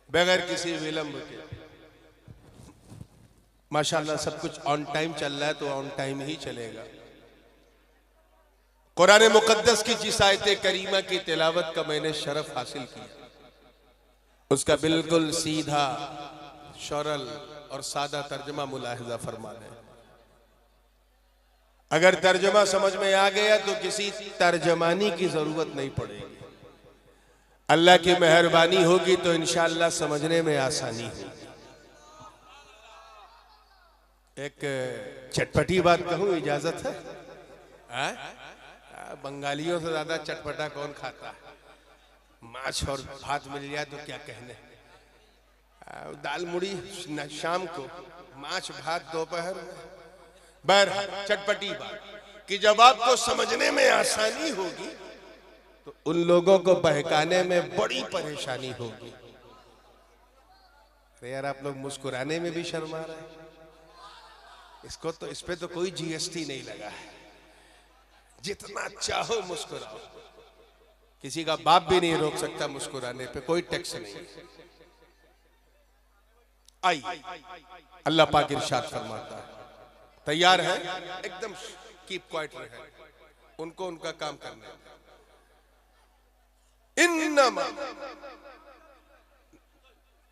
बगैर किसी विलंब के। माशाल्लाह सब कुछ ऑन टाइम चल रहा है तो ऑन टाइम ही चलेगा। कुरान मुकद्दस की जिस आयत करीमा की तिलावत का मैंने शरफ हासिल किया, उसका बिल्कुल सीधा सरल और सादा तर्जमा मुलाहिजा फरमा लें। अगर तर्जमा समझ में आ गया तो किसी तर्जमानी की जरूरत नहीं पड़ेगी। अल्लाह की मेहरबानी होगी तो इंशाअल्लाह समझने में आसानी होगी। एक चटपटी बात कहूं, इजाजत है? बंगालियों से ज्यादा चटपटा कौन खाता है? माछ और भात मिल जाए तो क्या कहने, दाल मुड़ी शाम को, माछ भात दोपहर में। बहरहाल चटपटी बात कि जब आपको समझने में आसानी होगी तो उन लोगों को बहकाने में बड़ी परेशानी होगी। अरे यार, आप लोग मुस्कुराने में भी शर्मा रहे हैं। इसको तो, इस पे तो कोई जीएसटी नहीं लगा है। जितना चाहो मुस्कुराओ, किसी का बाप भी नहीं रोक सकता मुस्कुराने पे, कोई टैक्स नहीं। आई अल्लाह पाक इरशाद फरमाता है, तैयार है? एकदम कीप क्वाइट रहे, उनको उनका काम करना। इन्नमा,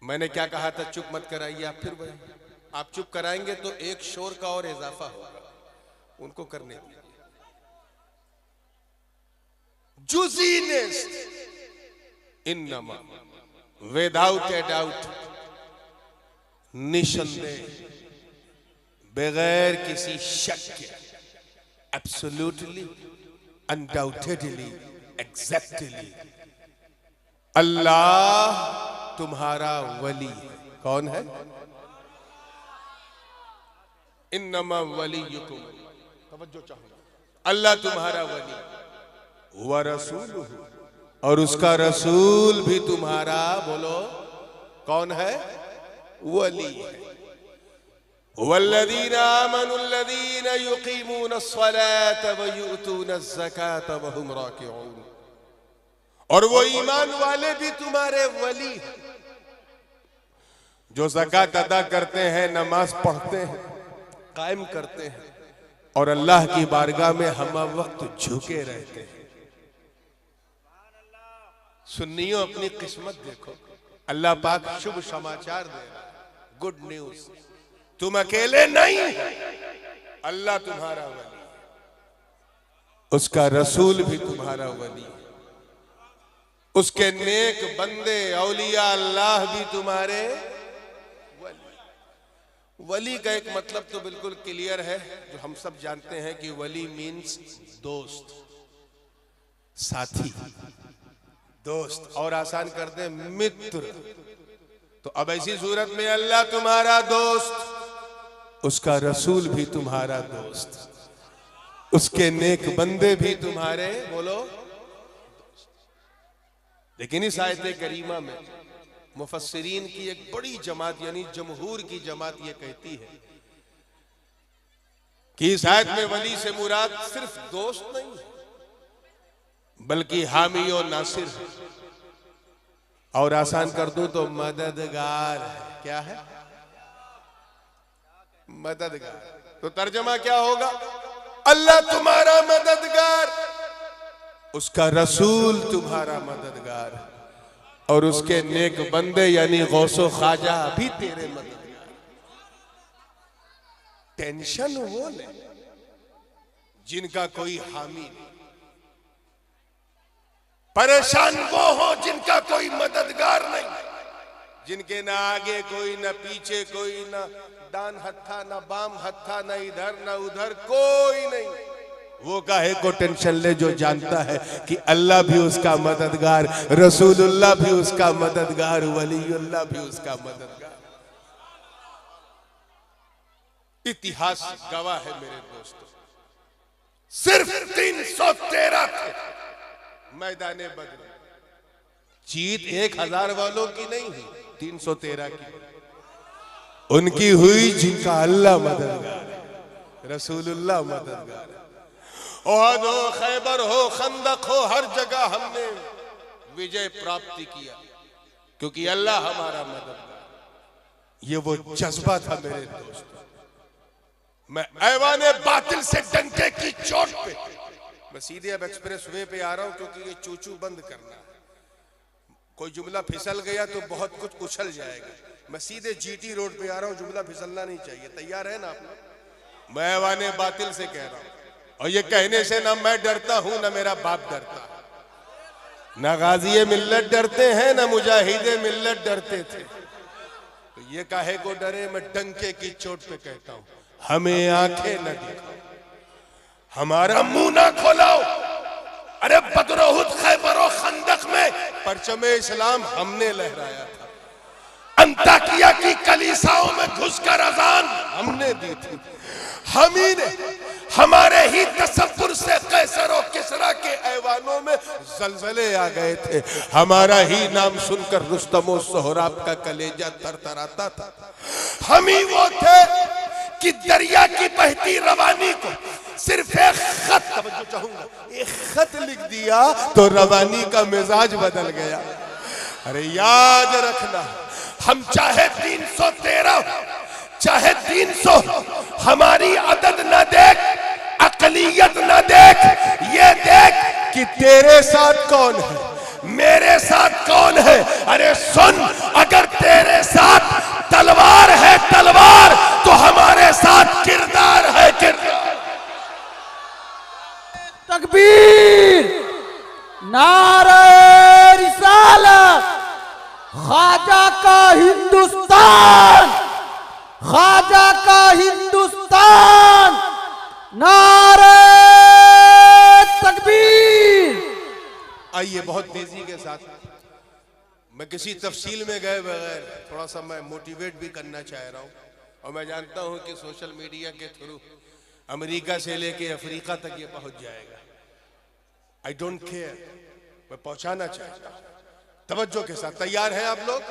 मैंने क्या कहा था? चुप मत कराइए आप। फिर वही, आप चुप कराएंगे तो एक शोर का और इजाफा होगा, उनको करने दीजिए। जुजीनेस, इन्नमा, विदाउट ए डाउट, निसंदेह, बगैर किसी शक के, एब्सोल्युटली, अनडाउटेडली, एग्जैक्टली, अल्लाह तुम्हारा वली है। कौन है? इन्नमा वलीयुकुम, तवज्जो चाहूंगा, अल्लाह तुम्हारा वली, व रसूलुहु, और उसका रसूल भी तुम्हारा, बोलो कौन है? वली है। वल्लज़ीना आमनुल्लज़ीना युक़ीमूनस्सलात व यु'तूनज़्ज़कात व हुम राकिऊन, और वो ईमान वाले भी तुम्हारे वली हैं जो ज़कात अदा करते हैं, नमाज पढ़ते हैं, कायम करते हैं और अल्लाह की बारगाह में हम वक्त झुके रहते हैं। सुन्नियों, अपनी किस्मत देखो, अल्लाह पाक शुभ समाचार दे रहा है, गुड न्यूज। तुम अकेले नहीं, अल्लाह तुम्हारा वली, उसका रसूल भी तुम्हारा वली, उसके नेक बंदे औलिया अल्लाह भी तुम्हारे वली। वली का एक मतलब तो बिल्कुल क्लियर है, जो हम सब जानते हैं कि वली मीन्स दोस्त, साथी, दोस्त, और आसान कर दे मित्र। तो अब ऐसी सूरत में अल्लाह तुम्हारा दोस्त, उसका रसूल भी तुम्हारा दोस्त, उसके नेक बंदे भी तुम्हारे, बोलो। लेकिन इस आयत करीमा में मुफस्सिरीन की एक बड़ी जमात, यानी जमहूर की जमात, ये कहती है कि इस आयत में वली से मुराद सिर्फ दोस्त नहीं बल्कि हामी और नासिर है, और आसान कर दूं तो मददगार है। क्या है? मददगार। तो तर्जमा क्या होगा? अल्लाह तुम्हारा मददगार, उसका रसूल तुम्हारा मददगार, और उसके नेक बंदे यानी गौसो ख्वाजा भी तेरे मददगार। टेंशन वो ले जिनका कोई हामी नहीं, परेशान वो हो जिनका कोई मददगार नहीं, जिनके ना आगे कोई, ना पीछे कोई, ना दान हत्था, ना बाम हत्था, ना इधर ना उधर, कोई नहीं। वो काहे को टेंशन ले जो जानता है कि अल्लाह भी उसका मददगार, रसूलुल्लाह भी उसका मददगार, वलीउल्लाह भी उसका मददगार। इतिहास गवाह है मेरे दोस्तों, सिर्फ 313 थे मैदाने बद्र। जीत 1000 वालों की नहीं हुई, 313 की उनकी हुई जिनका अल्लाह मददगार है, रसूलुल्लाह मददगार है। ओहद हो, खैबर हो, खंदक हो, हर जगह हमने विजय प्राप्ति किया। क्योंकि अल्लाह हमारा मददगार। ये वो जज्बा था मेरे दोस्त। मैं ऐवाने बातिल से डंके की चोट पे, मैं सीधे अब एक्सप्रेस वे पे आ रहा हूं क्योंकि ये चूचू बंद करना है। कोई जुमला फिसल गया तो बहुत कुछ उछल जाएगा। मैं सीधे जीटी रोड पे आ रहा हूं, जुमला फिसलना नहीं चाहिए। तैयार है ना आप लोग? मैं ऐवाने बातिल से कह रहा हूं, और ये कहने से ना मैं डरता हूं ना मेरा बाप डरता है, ना गाज़ी मिल्लत डरते हैं ना मुजाहिदे मिल्लत डरते थे। तो ये काहे को डरे? मैं डंके की चोट पे कहता हूं, हमें आंखें न दिखाओ, हमारा मुंह ना खोलाओ। अरे बदरोहुद खैबर और खंदक में परचमे इस्लाम हमने लहराया था। अंताकिया की कलीसाओं में घुसकर अजान हमने दी थी। हम ही ने, हमारे ही तसव्वुर से कैसर और किसरा के ऐवानों में जलजले आ गए थे। हमारा ही नाम सुनकर रुस्तम और सोहराब का कलेजा थरथराता था। हम ही वो थे कि दरिया की बहती रवानी को सिर्फ एक खत, तवज्जो चाहूंगा, एक खत लिख दिया तो रवानी का मिजाज बदल गया। अरे याद रखना, हम चाहे 313 चाहे 300, हमारी अदद न देख, अकलियत न देख, ये देख कि तेरे साथ कौन है, मेरे साथ कौन है। अरे सुन, अगर तेरे साथ तलवार है तलवार, तो हमारे साथ किरदार है किरदार। तकबीर, नारे रिसालत, ख्वाजा का हिंदुस्तान, ख्वाजा का हिंदुस्तान, नारे तकबीर। आइए बहुत तेजी के साथ, मैं किसी तफसील में गए बगैर थोड़ा सा मैं मोटिवेट भी करना चाह रहा हूँ। और मैं जानता हूँ कि सोशल मीडिया के थ्रू अमेरिका से लेके अफ्रीका तक ये पहुंच जाएगा। आई डोंट केयर, मैं पहुंचाना चाहता हूँ। तवज्जो के साथ तैयार हैं आप लोग?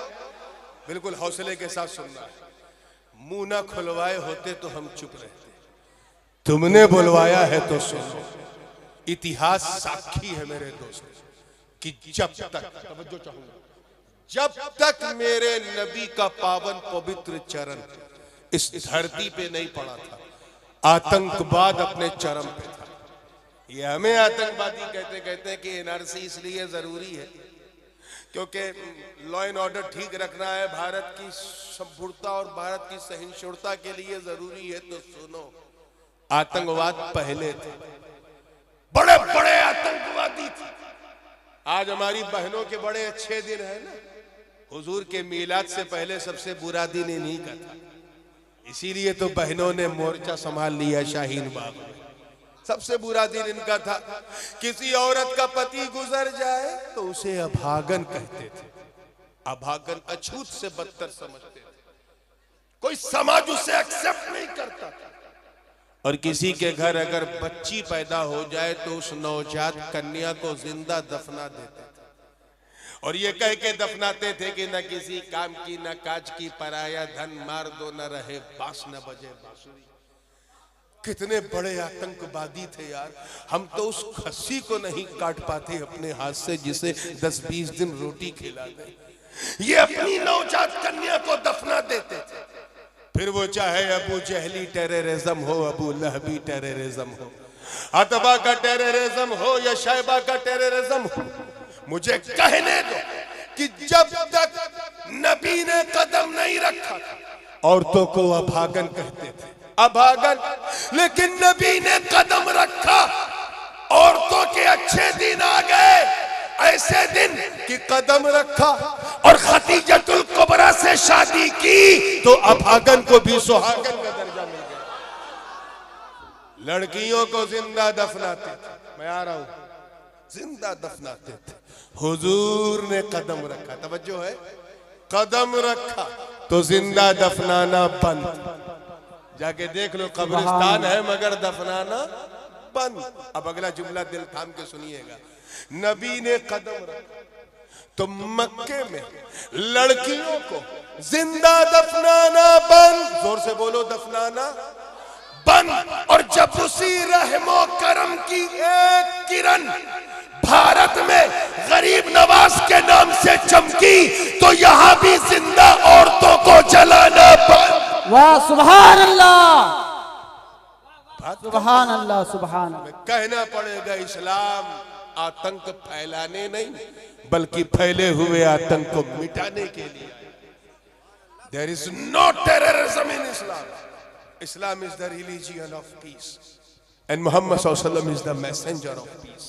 बिल्कुल हौसले के साथ सुनना है। मुंह ना खुलवाए होते तो हम चुप रहते, तुमने बुलवाया है तो सुनो। इतिहास साक्षी है मेरे दोस्त कि जब तक, तवज्जो चाहूंगा, जब तक मेरे नबी का पावन पवित्र चरण इस धरती पे नहीं पड़ा था, आतंकवाद अपने चरम पे था। ये हमें आतंकवादी कहते हैं कि एनआरसी इसलिए जरूरी है क्योंकि लॉ एंड ऑर्डर ठीक रखना है, भारत की संपूर्णता और भारत की सहिष्णुता के लिए जरूरी है। तो सुनो, आतंकवाद पहले थे, बड़े बड़े आतंकवादी थे। आज हमारी बहनों के बड़े अच्छे दिन है ना। हुजूर के मीलाद से पहले सबसे बुरा दिन इन्हीं का था, इसीलिए तो बहनों ने मोर्चा संभाल लिया शाहीन बाग में। सबसे बुरा दिन इनका था। किसी औरत का पति गुजर जाए तो उसे अभागन कहते थे। अभागन अछूत से बदतर समझते थे, कोई समाज उसे एक्सेप्ट नहीं करता था। और किसी के घर अगर बच्ची पैदा हो जाए तो उस नवजात कन्या को जिंदा दफना देते थे, और ये कह के दफनाते थे कि न किसी काम की न काज की, पराया धन मार दो न रहे बांस न बजे बांसुरी। कितने बड़े आतंकवादी थे यार। हम तो उस खस्सी को नहीं काट पाते अपने हाथ से जिसे 10-20 दिन रोटी खिला दे। ये अपनी नवजात कन्या को दफना देते थे। फिर वो चाहे अबू जहली टेररिज्म हो, अबू लहबी टेररिज्म हो, अतबा का टेररिज्म हो या शैबा का टेररिज्म हो, मुझे कहने दो कि जब तक नबी ने कदम नहीं रखा, औरतों को अभागन कहते थे, अभागन। लेकिन नबी ने कदम रखा, औरतों के अच्छे दिन आ गए, ऐसे दिन कि कदम रखा और खतीजतुल कुबरा से शादी की तो अभागन को भी सुहागन का दर्जा मिल गया। लड़कियों को जिंदा दफनाते थे, मैं आ रहा हूं, जिंदा दफनाते थे। हुजूर ने कदम रखा, तवज्जो है, कदम रखा तो जिंदा दफनाना बंद। जाके देख लो, कब्रिस्तान है मगर दफनाना बंद। अब अगला जुमला दिल थाम के सुनिएगा। नबी ने कदम रखा तो मक्के में लड़कियों को जिंदा दफनाना बंद। जोर से बोलो, दफनाना बंद। और जब उसी रहमो करम की एक किरण भारत में गरीब नवाज के नाम से चमकी तो यहां भी जिंदा औरतों को जलाना बंद। वाह सुभान अल्लाह, सुभान अल्लाह, सुभान अल्लाह। कहना पड़ेगा इस्लाम आतंक फैलाने नहीं बल्कि फैले हुए आतंक को मिटाने के लिए। There is no terrorism in Islam. Islam is the religion of peace. And Muhammad Sallallahu Alaihi Wasallam is the messenger of peace.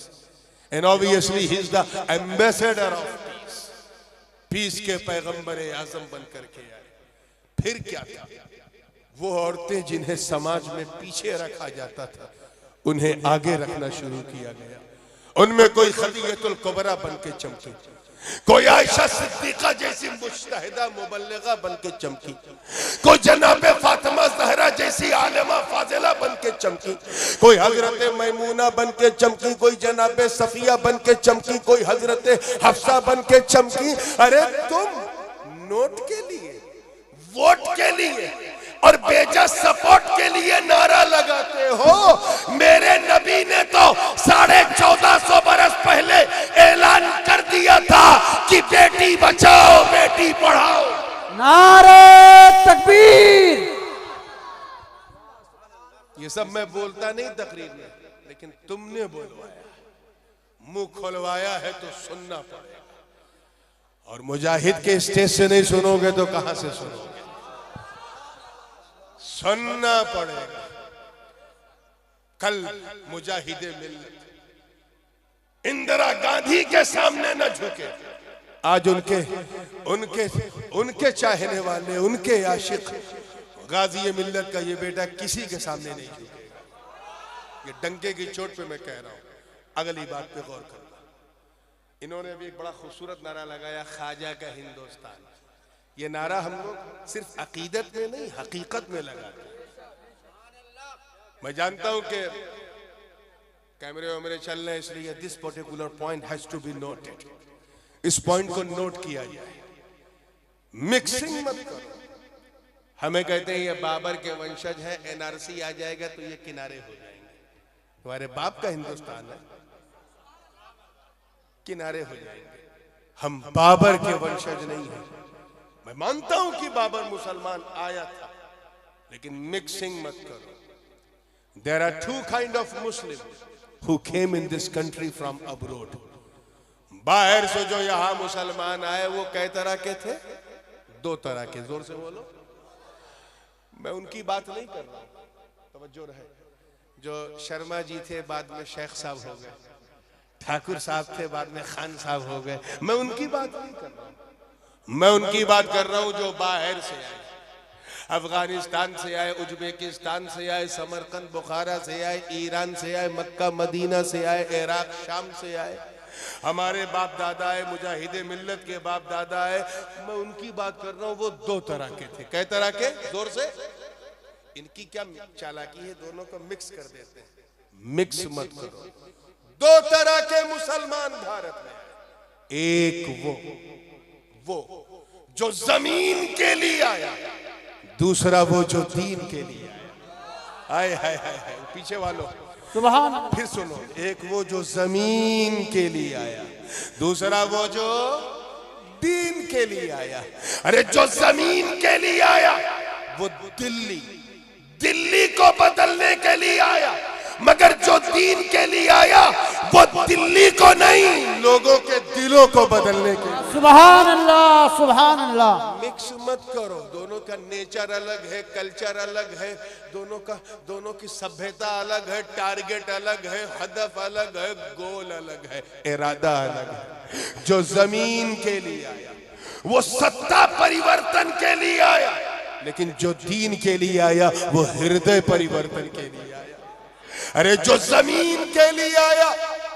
And obviously he is the ambassador of peace. Peace के पैगंबर आजम बन करके आए। फिर क्या था? वो औरतें जिन्हें समाज में पीछे रखा जाता था उन्हें आगे रखना शुरू किया गया। उनमें कोई खदीजतुल कुबरा बन के चमकी, कोई आयशा सिद्दीका जैसी मुज्तहिदा मुबल्लिगा बन के चमकी, कोई जनाबे फातिमा ज़हरा जैसी आलिमा फाजिला बन के चमकी, कोई हजरत मैमूना बन के चमकी, कोई जनाबे सफिया बन के चमकी, कोई हजरत हफ्सा बन के चमकी। अरे तुम नोट के लिए, वोट के लिए और बेजा सपोर्ट के लिए नारा लगाते हो। मेरे नबी ने तो 1450 बरस पहले ऐलान कर दिया था कि बेटी बचाओ बेटी पढ़ाओ। नारे तकबीर। ये सब मैं बोलता नहीं तकरीर में, लेकिन तुमने बोलवाया, मुंह खोलवाया है तो सुनना पड़ेगा। और मुजाहिद के स्टेज से नहीं सुनोगे तो कहां से सुनोगे? सुनना पड़ेगा। कल मुजाहिदे मिल्लत इंदिरा गांधी के सामने न झुके, आज उनके चाहने वाले, उनके आशिक गाजी मिल्लत का ये बेटा किसी के सामने नहीं झुकेगा। ये डंके की चोट पे मैं कह रहा हूं। अगली बात पे गौर करना। इन्होंने अभी एक बड़ा खूबसूरत नारा लगाया, ख्वाजा का हिंदुस्तान। ये नारा हम लोग सिर्फ अकीदत में नहीं हकीकत में लगाते हैं। मैं जानता हूं कि कैमरे वैमरे चल रहे हैं, इसलिए this particular point has to be noted. इस पॉइंट को नोट किया जाए। मिक्सिंग मत करो। हमें कहते हैं ये बाबर के वंशज है, एनआरसी आ जाएगा तो ये किनारे हो जाएंगे। तुम्हारे बाप का हिंदुस्तान है, किनारे हो जाएंगे। हम बाबर के वंशज नहीं हैं। मैं मानता हूं कि बाबर मुसलमान आया था, लेकिन मिक्सिंग मत करो। There are two kind of Muslims who came in this country from abroad. बाहर से जो यहाँ मुसलमान आए वो कई तरह के थे? दो तरह के। जोर से बोलो। मैं उनकी बात नहीं कर रहा हूं, तवज्जो रहे। जो शर्मा जी थे बाद में शेख साहब हो गए, ठाकुर साहब थे बाद में खान साहब हो गए। मैं उनकी बात नहीं कर रहा हूं। मैं उनकी बात कर रहा हूं जो बाहर से आए, अफगानिस्तान से आए, उज्बेकिस्तान से आए, समरकंद बुखारा से आए, ईरान से आए, मक्का मदीना से आए, इराक शाम से आए। हमारे बाप दादा है, मुजाहिदे मिल्लत के बाप दादा है। मैं उनकी बात कर रहा हूं। वो दो तरह के थे। कई तरह के? जोर से। इनकी क्या चालाकी है, दोनों को मिक्स कर देते हैं। मिक्स मत करो। दो तरह के मुसलमान भारत में। एक वो जो जमीन के लिए आया, दूसरा वो जो दीन के लिए आया। आए हाय हाय हाय, पीछे वालों सुभान। फिर सुनो। एक वो जो जमीन के लिए आया, दूसरा वो जो दीन के लिए आया। अरे जो जमीन के लिए आया वो दिल्ली को बदलने के लिए आया, मगर जो दीन के लिए आया वो दिल्ली को नहीं, लोगों के दिलों को बदलने के लिए। सुभान अल्लाह, सुभान अल्लाह। मिक्स मत करो। दोनों का नेचर अलग है, कल्चर अलग है, दोनों की सभ्यता अलग है, टारगेट अलग है, हदफ अलग है, गोल अलग है, इरादा अलग है। जो जमीन के लिए आया वो सत्ता परिवर्तन के लिए आया, लेकिन जो दीन के लिए आया वो हृदय परिवर्तन के लिए आया। अरे जो जमीन के लिए आया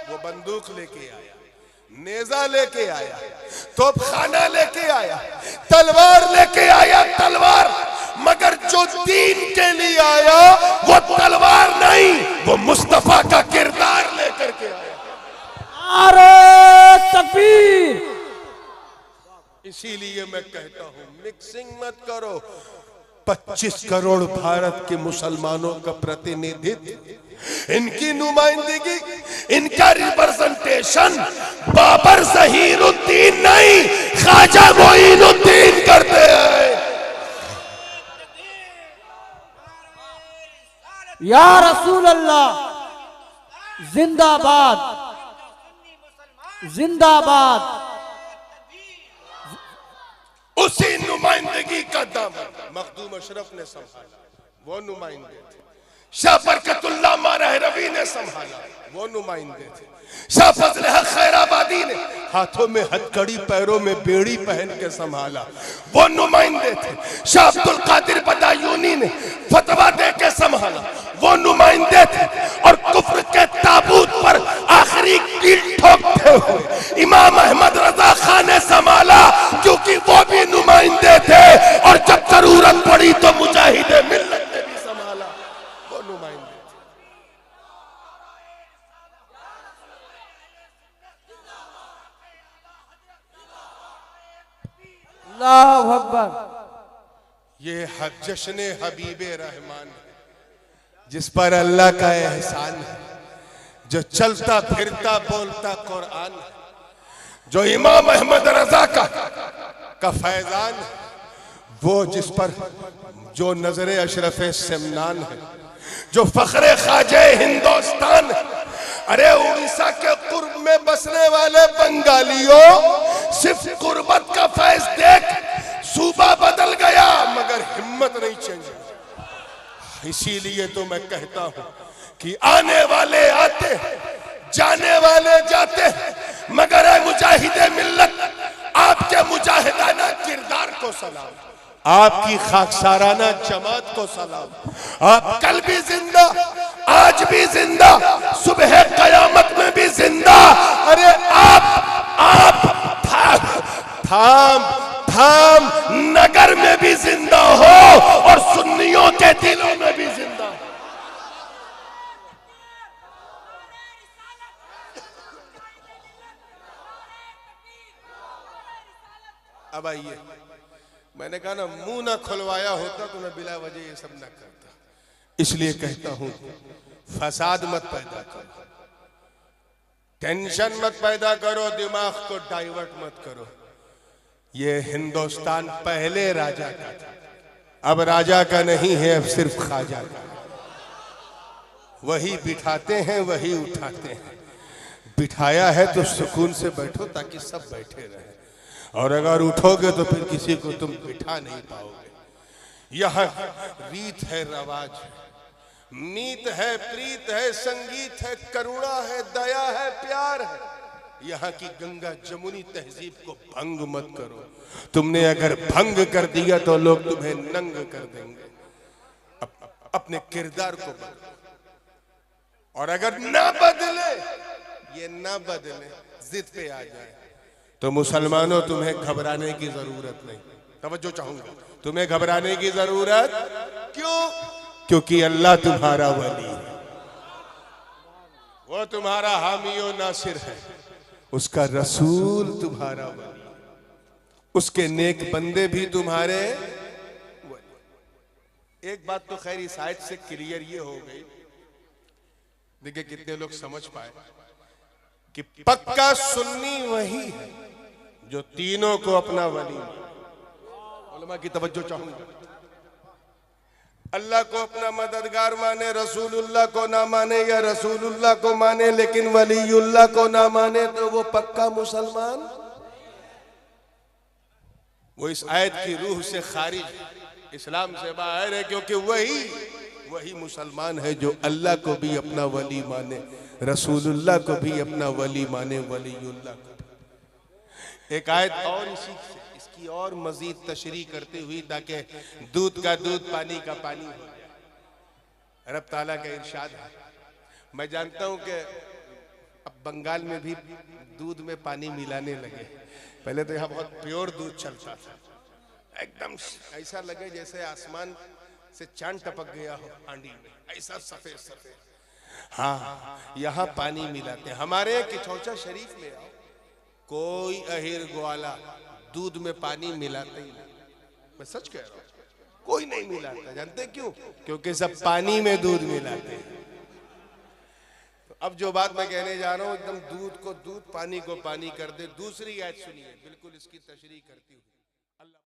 वो बंदूक लेके आया, नेजा लेके आया, तोपखाना लेके आया, तलवार लेके आया, तलवार। मगर जो दीन के लिए आया वो तलवार नहीं, वो मुस्तफा का किरदार लेकर के आया। नारे तकबीर। इसीलिए मैं कहता हूं मिक्सिंग मत करो। 25 करोड़ भारत के मुसलमानों का प्रतिनिधित्व, इनकी नुमाइंदगी, इनका रिप्रेजेंटेशन बाबर ज़हीरुद्दीन नहीं, ख्वाजा मोइनुद्दीन करते हैं। या रसूल अल्लाह जिंदाबाद, जिंदाबाद। उसी नुमाइंदगी का दामन मखदूम अशरफ ने संभाला, वो नुमाइंदे थे। शाह बरकतुल्लाह मारहरवी ने संभाला, वो नुमाइंदे थे। शाह फजल हक खैराबादी ने हाथों में हथकड़ी पैरों में बेड़ी पहन के संभाला, वो नुमाइंदे थे। शाह अब्दुल कादिर बदायूनी ने फतवा दे के संभाला, वो नुमाइंदे थे। और कुफ्र के ताबूत पर आखिरी कील ठोकते हुए इमाम अहमद रजा खान ने संभाला, क्योंकि वो भी नुमाइंदे थे। और जब जरूरत पड़ी तो मुजाहिदे मिल्लत ने भी संभाला, वो नुमाइंदे थे। अल्लाहु अकबर। ये जश्न हबीबे रहमान है, जिस पर अल्लाह का एहसान है, जो चलता फिरता बोलता कुरान है, जो इमाम अहमद रजा का फैजान है, वो जिस पर जो नजरे अशरफ सिमनान है, जो फखरे ख्वाजे हिंदुस्तान है। अरे उड़ीसा के कुर्ब में बसने वाले बंगालियों, सिर्फ कुर्बत का फैज देख सूबा बदल गया, मगर हिम्मत नहीं चेंज। इसीलिए तो मैं कहता हूं कि आने वाले आते, जाने वाले जाते, मगर ऐ मुजाहिदे मिल्लत, आपके मुजाहिदाना किरदार को सलाम, आपकी खाकसाराना जमात को सलाम। आप कल भी जिंदा, आज भी जिंदा, सुबह कयामत में भी जिंदा। अरे आप थाम नगर में भी जिंदा हो और सुन्नियों के दिलों में भी जिंदा हो। अब आइए, मैंने कहा ना, मुंह ना खुलवाया होता तो मैं बिला वजह ये सब ना करता। इसलिए कहता हूं, फसाद मत पैदा करो, टेंशन मत पैदा करो, दिमाग को डाइवर्ट मत करो। ये हिंदुस्तान पहले राजा का था, अब राजा का नहीं है, अब सिर्फ ख्वाजा का। वही बिठाते हैं, वही उठाते हैं। बिठाया है तो सुकून से बैठो ताकि सब बैठे रहे, और अगर उठोगे तो फिर किसी को तुम बिठा नहीं पाओगे। यहाँ रीत है, रवाज है, नीत है, प्रीत है, संगीत है, करुणा है, दया है, प्यार है। यहाँ की गंगा जमुनी तहजीब को भंग मत करो। तुमने अगर भंग कर दिया तो लोग तुम्हें नंग कर देंगे। अपने किरदार को बदलो, और अगर ना बदले, ये ना बदले, जिद पे आ जाए, तो मुसलमानों तुम्हें घबराने की जरूरत नहीं। तवज्जो चाहूंगा, तुम्हें घबराने की जरूरत क्यों? क्योंकि अल्लाह तुम्हारा वली है, वो तुम्हारा हामी और नासिर है, उसका रसूल तुम्हारा वली, उसके नेक बंदे भी तुम्हारे वली। एक बात तो खैर इस आयत से क्लियर ये हो गई, देखिए कितने लोग समझ पाए कि पक्का सुन्नी वही है जो तीनों को अपना वली माने। उलमा की तवज्जो चाहूंगा, अल्लाह को अपना मददगार माने, रसूलुल्लाह को ना माने, या रसूलुल्लाह को माने लेकिन वलीयुल्लाह को ना माने, तो वो पक्का मुसलमान, वो इस आयत की रूह से खारिज, इस्लाम से बाहर है। क्योंकि वही मुसलमान है जो अल्लाह को भी अपना वली माने, रसूलुल्लाह को भी अपना वली माने, वलीयुल्लाह को। एक आयत और इसी इसकी और मजीद तशरीह करते हुई, ताकि दूध का दूध, पानी का पानी हो जाए। रब ताला का इरशाद है, मैं जानता हूं कि अब बंगाल में भी दूध में पानी मिलाने लगे। पहले तो यहाँ बहुत प्योर दूध चलता था, एकदम ऐसा लगे जैसे आसमान से चांद टपक गया हो हांडी में, ऐसा सफेद सफेद। हाँ, यहाँ पानी मिलाते हैं। हमारे किचौचा शरीफ में कोई अहिर ग्वाला दूध में पानी मिलाते ही नहीं, मैं सच कह रहा हूं, कोई नहीं मिलाता। जानते क्यों? क्योंकि सब पानी में दूध मिलाते हैं। तो अब जो बात मैं कहने जा रहा हूं एकदम दूध को दूध पानी को पानी कर दे। दूसरी आयत सुनिए, बिल्कुल इसकी तशरीह करती हुई।